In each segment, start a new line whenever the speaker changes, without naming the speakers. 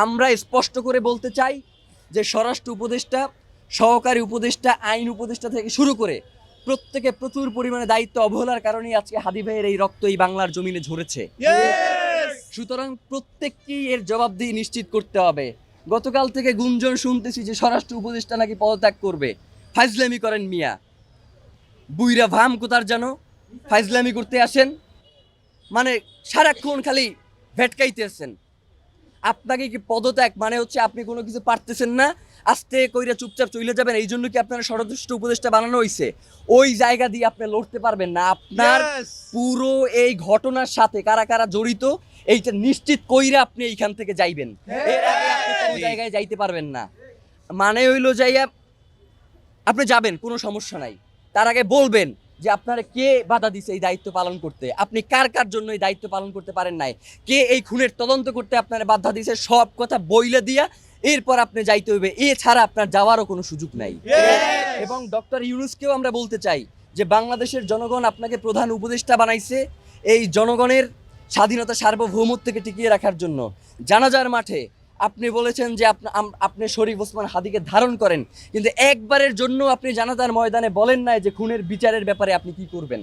আমরা স্পষ্ট করে বলতে চাই যে স্বরাষ্ট্র উপদেষ্টা, সহকারী উপদেষ্টা, আইন উপদেষ্টা থেকে শুরু করে প্রত্যেকে প্রচুর পরিমাণে দায়িত্ব অবহেলার কারণেই আজকে হাদি ভাইয়ের এই রক্ত এই বাংলার জমিনে ঝরেছে। সুতরাং প্রত্যেককেই এর জবাবদিহি নিশ্চিত করতে হবে। গতকাল থেকে গুঞ্জন শুনতেছি যে স্বরাষ্ট্র উপদেষ্টা নাকি পদত্যাগ করবে। ফাইজলামি করেন মিয়া, বুইরা ভাম কোতার জানো, ফাইজলামি করতে আসেন, মানে সারাক্ষণ খালি ভেটকাইতেছেন। আপনাকে কি পদত্যাগ মানে হচ্ছে আপনি কোনো কিছু পারতেছেন না, আস্তে কইরা চুপচাপ চলে যাবেন, এই জন্য কি আপনার স্বরাষ্ট্র উপদেষ্টা বানানো হয়েছে? ওই জায়গা দিয়ে আপনি লড়তে পারবেন না। আপনার পুরো এই ঘটনার সাথে কারা কারা জড়িত এইটা নিশ্চিত কইরা আপনি এইখান থেকে যাইবেন, এর আগে আপনি কোনো জায়গায় যাইতে পারবেন না। মানে হইলো যাইয়া আপনি যাবেন, কোনো সমস্যা নাই, তার আগে বলবেন যে আপনারা কে বাধা দিছে এই দায়িত্ব পালন করতে, আপনি কার কার জন্য এই দায়িত্ব পালন করতে পারেন নাই, কে এই খুনের তদন্ত করতে আপনারা বাধা দিছে, সব কথা বইলে দিয়া এরপর আপনি যাইতে হইবে। এছাড়া আপনার যাওয়ারও কোনো সুযোগ নাই। এবং ডক্টর ইউনূসকেও আমরা বলতে চাই যে বাংলাদেশের জনগণ আপনাকে প্রধান উপদেষ্টা বানাইছে এই জনগণের স্বাধীনতা সার্বভৌমত্বকে টিকিয়ে রাখার জন্য। জানাজার মাঠে আপনি বলেছেন যে আপনি শরীফ ওসমান হাদিকে ধারণ করেন, কিন্তু একবারের জন্য আপনি জানাজার ময়দানে বলেন নাই যে খুনের বিচারের ব্যাপারে আপনি কি করবেন।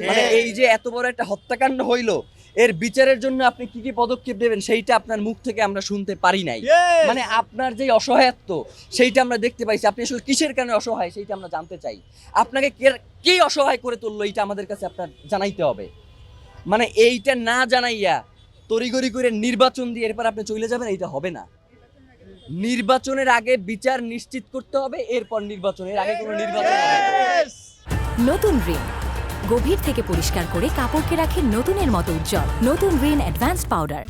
মানে এই যে এত বড় একটা হত্যাকাণ্ড হইলো, এর বিচারের জন্য আপনি কি কি পদক্ষেপ নেবেন সেইটা আপনার মুখ থেকে আমরা শুনতে পারি নাই। মানে আপনার যে অসহায়ত্ব সেইটা আমরা দেখতে পাইছি। আপনি আসলে কিসের কারণে অসহায় সেইটা আমরা জানতে চাই। আপনাকে কে অসহায় করে তুললো এইটা আমাদের কাছে আপনার জানাইতে হবে। মানে এইটা না জানাইয়া তড়িঘড়ি করে নির্বাচন দিয়ে এরপর আপনি চলে যাবেন, এইটা হবে না। নির্বাচনের আগে বিচার নিশ্চিত করতে হবে, এরপর নির্বাচনের আগে কোনো নির্বাচন হবে না।
নতুন রিন গভীর থেকে পরিষ্কার করে কাপড়কে রাখে নতুনের মতো উজ্জ্বল। নতুন রিন অ্যাডভান্স পাউডার।